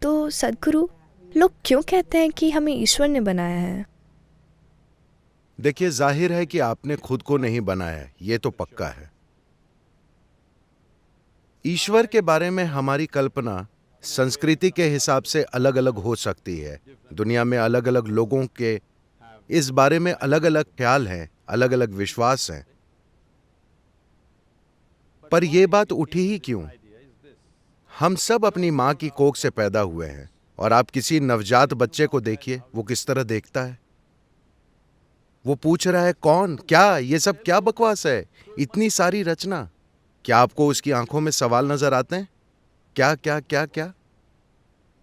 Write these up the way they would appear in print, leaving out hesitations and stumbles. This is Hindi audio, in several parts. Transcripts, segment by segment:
तो सद्गुरु, लोग क्यों कहते हैं कि हमें ईश्वर ने बनाया है? देखिए, जाहिर है कि आपने खुद को नहीं बनाया है, ये तो पक्का है। ईश्वर के बारे में हमारी कल्पना संस्कृति के हिसाब से अलग अलग हो सकती है। दुनिया में अलग अलग लोगों के इस बारे में अलग अलग ख्याल हैं, अलग अलग विश्वास हैं। पर यह बात उठी ही क्यों? हम सब अपनी मां की कोख से पैदा हुए हैं, और आप किसी नवजात बच्चे को देखिए, वो किस तरह देखता है। वो पूछ रहा है, कौन, क्या, ये सब क्या बकवास है, इतनी सारी रचना। क्या आपको उसकी आंखों में सवाल नजर आते हैं? क्या क्या क्या क्या,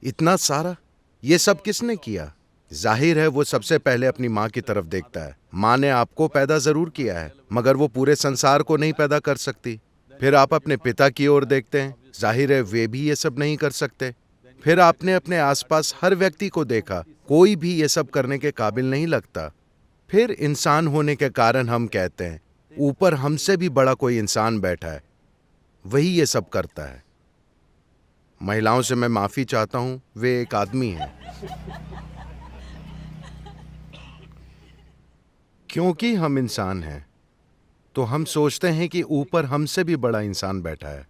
इतना सारा, ये सब किसने किया? जाहिर है वो सबसे पहले अपनी मां की तरफ देखता है। मां ने आपको पैदा जरूर किया है, मगर वो पूरे संसार को नहीं पैदा कर सकती। फिर आप अपने पिता की ओर देखते हैं, जाहिर है वे भी ये सब नहीं कर सकते। फिर आपने अपने आसपास हर व्यक्ति को देखा, कोई भी ये सब करने के काबिल नहीं लगता। फिर इंसान होने के कारण हम कहते हैं, ऊपर हमसे भी बड़ा कोई इंसान बैठा है, वही ये सब करता है। महिलाओं से मैं माफी चाहता हूं, वे एक आदमी हैं। क्योंकि हम इंसान हैं, तो हम सोचते हैं कि ऊपर हमसे भी बड़ा इंसान बैठा है।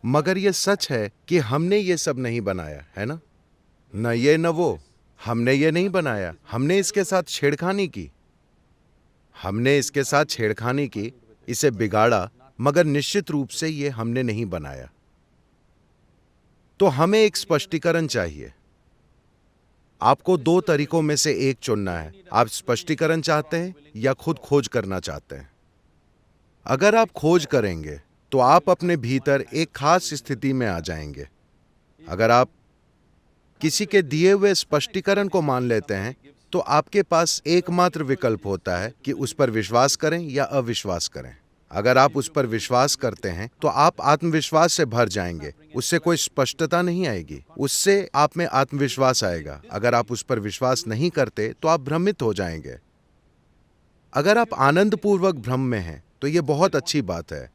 मगर यह सच है कि हमने ये सब नहीं बनाया है ना, न ये न वो। हमने ये नहीं बनाया, हमने इसके साथ छेड़खानी की। हमने इसके साथ छेड़खानी की, इसे बिगाड़ा, मगर निश्चित रूप से ये हमने नहीं बनाया। तो हमें एक स्पष्टीकरण चाहिए। आपको दो तरीकों में से एक चुनना है। आप स्पष्टीकरण चाहते हैं या खुद खोज करना चाहते हैं? अगर आप खोज करेंगे तो आप अपने भीतर एक खास स्थिति में आ जाएंगे। अगर आप किसी के दिए हुए स्पष्टीकरण को मान लेते हैं, तो आपके पास एकमात्र विकल्प होता है कि उस पर विश्वास करें या अविश्वास करें। अगर आप उस पर विश्वास करते हैं तो आप आत्मविश्वास से भर जाएंगे, उससे कोई स्पष्टता नहीं आएगी, उससे आप में आत्मविश्वास आएगा। अगर आप उस पर विश्वास नहीं करते तो आप भ्रमित हो जाएंगे। अगर आप आनंदपूर्वक भ्रम में हैं तो यह बहुत अच्छी बात है,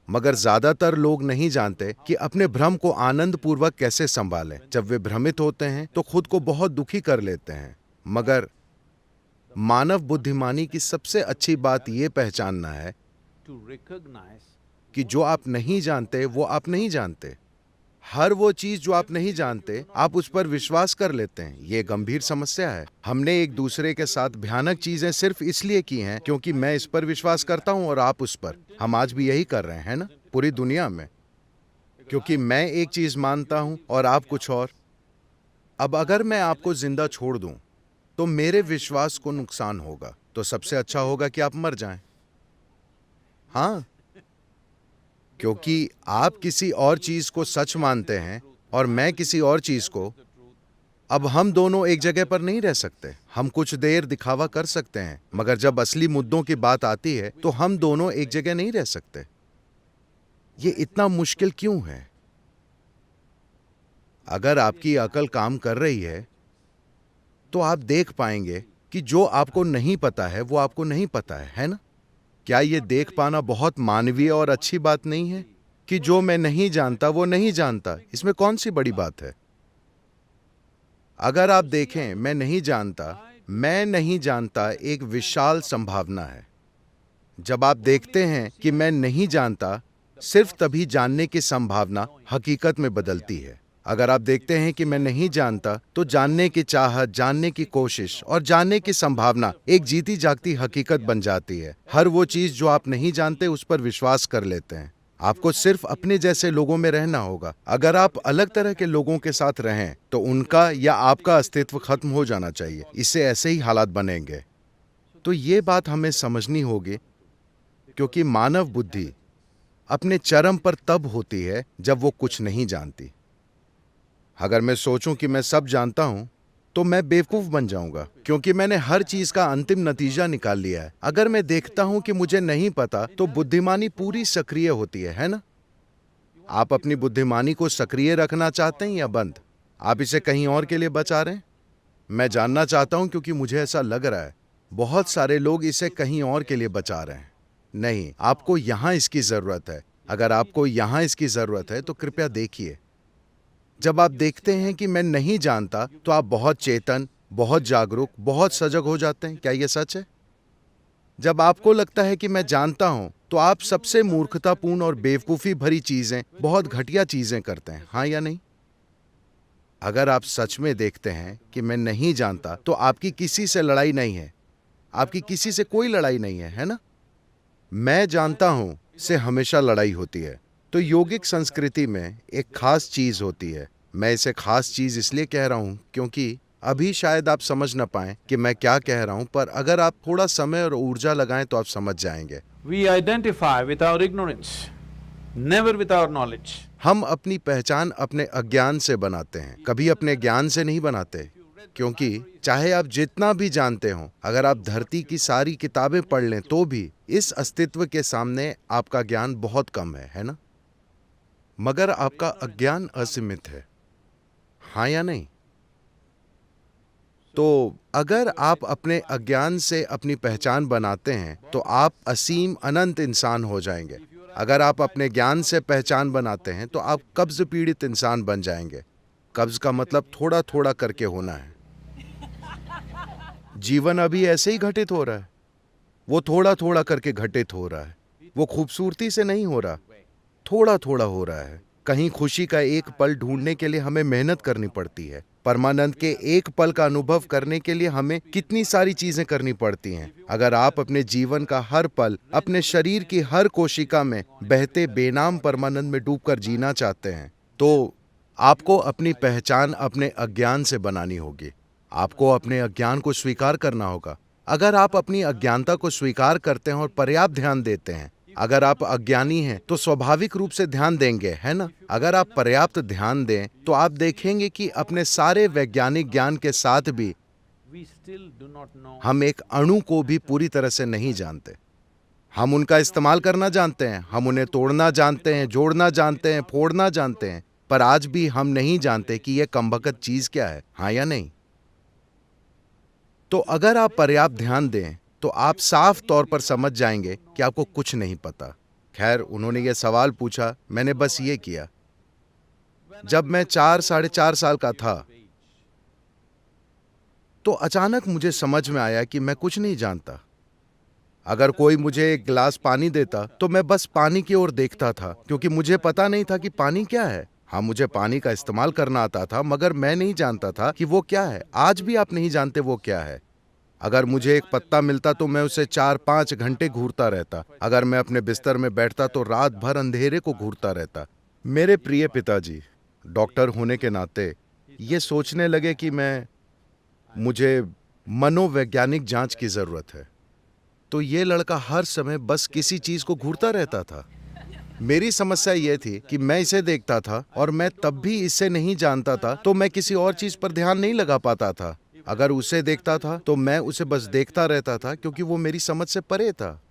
मगर ज्यादातर लोग नहीं जानते कि अपने भ्रम को आनंदपूर्वक कैसे संभालें। जब वे भ्रमित होते हैं तो खुद को बहुत दुखी कर लेते हैं। मगर मानव बुद्धिमानी की सबसे अच्छी बात यह पहचानना है कि जो आप नहीं जानते वो आप नहीं जानते। हर वो चीज जो आप नहीं जानते, आप उस पर विश्वास कर लेते हैं। ये गंभीर समस्या है। हमने एक दूसरे के साथ भयानक चीजें सिर्फ इसलिए की हैं क्योंकि मैं इस पर विश्वास करता हूं और आप उस पर। हम आज भी यही कर रहे हैं ना, पूरी दुनिया में, क्योंकि मैं एक चीज मानता हूं और आप कुछ और। अब अगर मैं आपको जिंदा छोड़ दूं तो मेरे विश्वास को नुकसान होगा, तो सबसे अच्छा होगा कि आप मर जाएं। हाँ, क्योंकि आप किसी और चीज को सच मानते हैं और मैं किसी और चीज को। अब हम दोनों एक जगह पर नहीं रह सकते। हम कुछ देर दिखावा कर सकते हैं, मगर जब असली मुद्दों की बात आती है तो हम दोनों एक जगह नहीं रह सकते। ये इतना मुश्किल क्यों है? अगर आपकी अकल काम कर रही है तो आप देख पाएंगे कि जो आपको नहीं पता है वो आपको नहीं पता है ना? क्या ये देख पाना बहुत मानवीय और अच्छी बात नहीं है कि जो मैं नहीं जानता वो नहीं जानता? इसमें कौन सी बड़ी बात है? अगर आप देखें, मैं नहीं जानता एक विशाल संभावना है। जब आप देखते हैं कि मैं नहीं जानता, सिर्फ तभी जानने की संभावना हकीकत में बदलती है। अगर आप देखते हैं कि मैं नहीं जानता, तो जानने की चाहत, जानने की कोशिश और जानने की संभावना एक जीती जागती हकीकत बन जाती है। हर वो चीज जो आप नहीं जानते उस पर विश्वास कर लेते हैं। आपको सिर्फ अपने जैसे लोगों में रहना होगा। अगर आप अलग तरह के लोगों के साथ रहें तो उनका या आपका अस्तित्व खत्म हो जाना चाहिए। इससे ऐसे ही हालात बनेंगे। तो ये बात हमें समझनी होगी, क्योंकि मानव बुद्धि अपने चरम पर तब होती है जब वो कुछ नहीं जानती। अगर मैं सोचूं कि मैं सब जानता हूं तो मैं बेवकूफ बन जाऊंगा, क्योंकि मैंने हर चीज का अंतिम नतीजा निकाल लिया है। अगर मैं देखता हूं कि मुझे नहीं पता, तो बुद्धिमानी पूरी सक्रिय होती है ना? आप अपनी बुद्धिमानी को सक्रिय रखना चाहते हैं या बंद? आप इसे कहीं और के लिए बचा रहे हैं? मैं जानना चाहता हूं, क्योंकि मुझे ऐसा लग रहा है बहुत सारे लोग इसे कहीं और के लिए बचा रहे हैं। नहीं, आपको यहां इसकी जरूरत है। अगर आपको यहां इसकी जरूरत है तो कृपया देखिए। जब आप देखते हैं कि मैं नहीं जानता, तो आप बहुत चेतन, बहुत जागरूक, बहुत सजग हो जाते हैं। क्या यह सच है? जब आपको लगता है कि मैं जानता हूं, तो आप सबसे मूर्खतापूर्ण और बेवकूफी भरी चीजें, बहुत घटिया चीजें करते हैं। हाँ या नहीं? अगर आप सच में देखते हैं कि मैं नहीं जानता, तो आपकी किसी से लड़ाई नहीं है। आपकी किसी से कोई लड़ाई नहीं है ना? मैं जानता हूं से हमेशा लड़ाई होती है। तो योगिक संस्कृति में एक खास चीज होती है। मैं इसे खास चीज इसलिए कह रहा हूं क्योंकि अभी शायद आप समझ ना पाए कि मैं क्या कह रहा हूं, पर अगर आप थोड़ा समय और ऊर्जा लगाएं तो आप समझ जाएंगे। We identify with our ignorance, never with our knowledge. हम अपनी पहचान अपने अज्ञान से बनाते हैं, कभी अपने ज्ञान से नहीं बनाते। क्योंकि चाहे आप जितना भी जानते हो, अगर आप धरती की सारी किताबें पढ़ लें तो भी इस अस्तित्व के सामने आपका ज्ञान बहुत कम है ना? मगर आपका अज्ञान असीमित है। हाँ या नहीं? तो अगर आप अपने अज्ञान से अपनी पहचान बनाते हैं तो आप असीम अनंत इंसान हो जाएंगे। अगर आप अपने ज्ञान से पहचान बनाते हैं तो आप कब्ज पीड़ित इंसान बन जाएंगे। कब्ज का मतलब थोड़ा थोड़ा करके होना है। जीवन अभी ऐसे ही घटित हो रहा है। वो थोड़ा थोड़ा करके घटित हो रहा है। वो खूबसूरती से नहीं हो रहा, थोड़ा थोड़ा हो रहा है। कहीं खुशी का एक पल ढूंढने के लिए हमें मेहनत करनी पड़ती है। परमानंद के एक पल का अनुभव करने के लिए हमें कितनी सारी चीजें करनी पड़ती हैं। अगर आप अपने जीवन का हर पल, अपने शरीर की हर कोशिका में बहते बेनाम परमानंद में डूबकर जीना चाहते हैं, तो आपको अपनी पहचान अपने अज्ञान से बनानी होगी। आपको अपने अज्ञान को स्वीकार करना होगा। अगर आप अपनी अज्ञानता को स्वीकार करते हैं और पर्याप्त ध्यान देते हैं, अगर आप अज्ञानी हैं तो स्वाभाविक रूप से ध्यान देंगे, है ना? अगर आप पर्याप्त ध्यान दें तो आप देखेंगे कि अपने सारे वैज्ञानिक ज्ञान के साथ भी We still do not know. हम एक अणु को भी पूरी तरह से नहीं जानते। हम उनका इस्तेमाल करना जानते हैं, हम उन्हें तोड़ना जानते हैं, जोड़ना जानते हैं, फोड़ना जानते हैं, पर आज भी हम नहीं जानते कि यह कमबख्त चीज क्या है। हाँ या नहीं? तो अगर आप पर्याप्त ध्यान दें तो आप साफ तौर पर समझ जाएंगे कि आपको कुछ नहीं पता। खैर, उन्होंने ये सवाल पूछा, मैंने बस ये किया। जब मैं 4-4.5 साल का था तो अचानक मुझे समझ में आया कि मैं कुछ नहीं जानता। अगर कोई मुझे एक गिलास पानी देता तो मैं बस पानी की ओर देखता था, क्योंकि मुझे पता नहीं था कि पानी क्या है। हाँ, मुझे पानी का इस्तेमाल करना आता था, मगर मैं नहीं जानता था कि वो क्या है। आज भी आप नहीं जानते वो क्या है। अगर मुझे एक पत्ता मिलता तो मैं उसे 4-5 घंटे घूरता रहता। अगर मैं अपने बिस्तर में बैठता तो रात भर अंधेरे को घूरता रहता। मेरे प्रिय पिताजी डॉक्टर होने के नाते ये सोचने लगे कि मुझे मनोवैज्ञानिक जांच की जरूरत है। तो ये लड़का हर समय बस किसी चीज को घूरता रहता था। मेरी समस्या यह थी कि मैं इसे देखता था और मैं तब भी इसे नहीं जानता था, तो मैं किसी और चीज पर ध्यान नहीं लगा पाता था। अगर उसे देखता था तो मैं उसे बस देखता रहता था, क्योंकि वो मेरी समझ से परे था।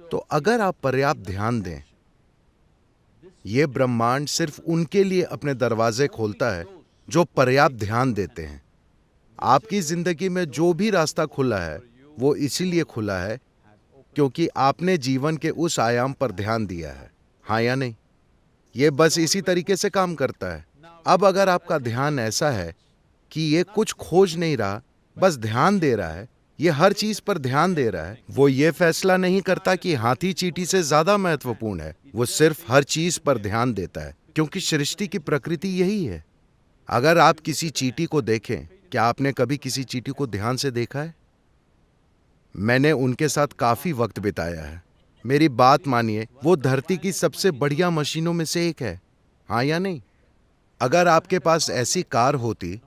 तो अगर आप पर्याप्त ध्यान दें, यह ब्रह्मांड सिर्फ उनके लिए अपने दरवाजे खोलता है जो पर्याप्त ध्यान देते हैं। आपकी जिंदगी में जो भी रास्ता खुला है वो इसीलिए खुला है क्योंकि आपने जीवन के उस आयाम पर ध्यान दिया है। हाँ या नहीं? यह बस इसी तरीके से काम करता है। अब अगर आपका ध्यान ऐसा है कि ये कुछ खोज नहीं रहा, बस ध्यान दे रहा है, ये हर चीज पर ध्यान दे रहा है, वो ये फैसला नहीं करता कि हाथी चींटी से ज्यादा महत्वपूर्ण है, वो सिर्फ हर चीज पर ध्यान देता है, क्योंकि सृष्टि की प्रकृति यही है। अगर आप किसी चींटी को देखें, क्या आपने कभी किसी चींटी को ध्यान से देखा है? मैंने उनके साथ काफी वक्त बिताया है। मेरी बात मानिए, वो धरती की सबसे बढ़िया मशीनों में से एक है। हाँ या नहीं? अगर आपके पास ऐसी कार होती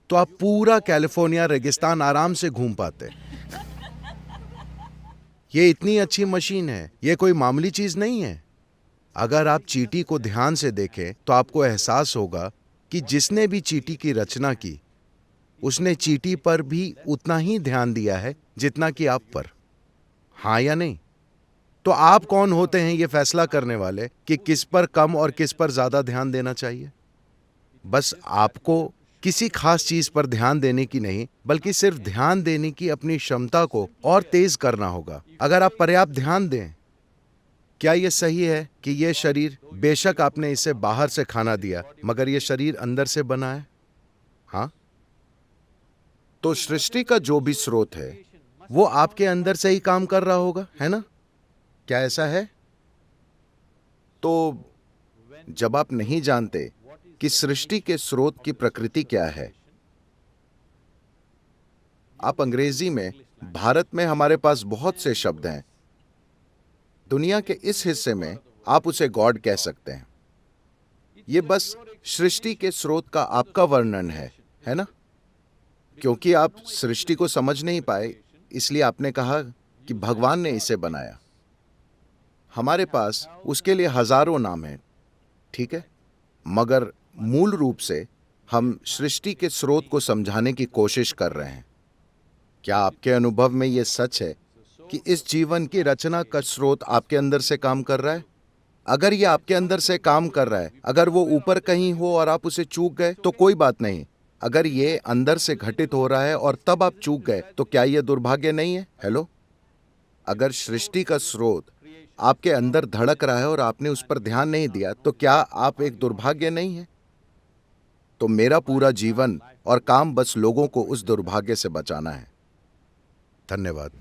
तो आप पूरा कैलिफोर्निया रेगिस्तान आराम से घूम पाते। ये इतनी अच्छी मशीन है, ये कोई मामूली चीज नहीं है। अगर आप चींटी को ध्यान से देखें तो आपको एहसास होगा कि जिसने भी चींटी की रचना की, उसने चींटी पर भी उतना ही ध्यान दिया है जितना कि आप पर। हाँ या नहीं? तो आप कौन होते हैं ये फैसला करने वाले कि किस पर कम और किस पर ज्यादा ध्यान देना चाहिए? बस आपको किसी खास चीज पर ध्यान देने की नहीं, बल्कि सिर्फ ध्यान देने की अपनी क्षमता को और तेज करना होगा। अगर आप पर्याप्त ध्यान दें, क्या ये सही है कि ये शरीर, बेशक आपने इसे बाहर से खाना दिया, मगर ये शरीर अंदर से बना है? हाँ? तो सृष्टि का जो भी स्रोत है वो आपके अंदर से ही काम कर रहा होगा, है ना? क्या ऐसा है? तो जब आप नहीं जानते कि सृष्टि के स्रोत की प्रकृति क्या है, आप अंग्रेजी में, भारत में हमारे पास बहुत से शब्द हैं, दुनिया के इस हिस्से में आप उसे गॉड कह सकते हैं। ये बस सृष्टि के स्रोत का आपका वर्णन है ना? क्योंकि आप सृष्टि को समझ नहीं पाए, इसलिए आपने कहा कि भगवान ने इसे बनाया। हमारे पास उसके लिए हजारों नाम हैं, ठीक है, मगर मूल रूप से हम सृष्टि के स्रोत को समझाने की कोशिश कर रहे हैं। क्या आपके अनुभव में यह सच है कि इस जीवन की रचना का स्रोत आपके अंदर से काम कर रहा है? अगर यह आपके अंदर से काम कर रहा है, अगर वो ऊपर कहीं हो और आप उसे चूक गए तो कोई बात नहीं। अगर ये अंदर से घटित हो रहा है और तब आप चूक गए तो क्या यह दुर्भाग्य नहीं है? हेलो, अगर सृष्टि का स्रोत आपके अंदर धड़क रहा है और आपने उस पर ध्यान नहीं दिया तो क्या आप एक दुर्भाग्य नहीं है? तो मेरा पूरा जीवन और काम बस लोगों को उस दुर्भाग्य से बचाना है। धन्यवाद।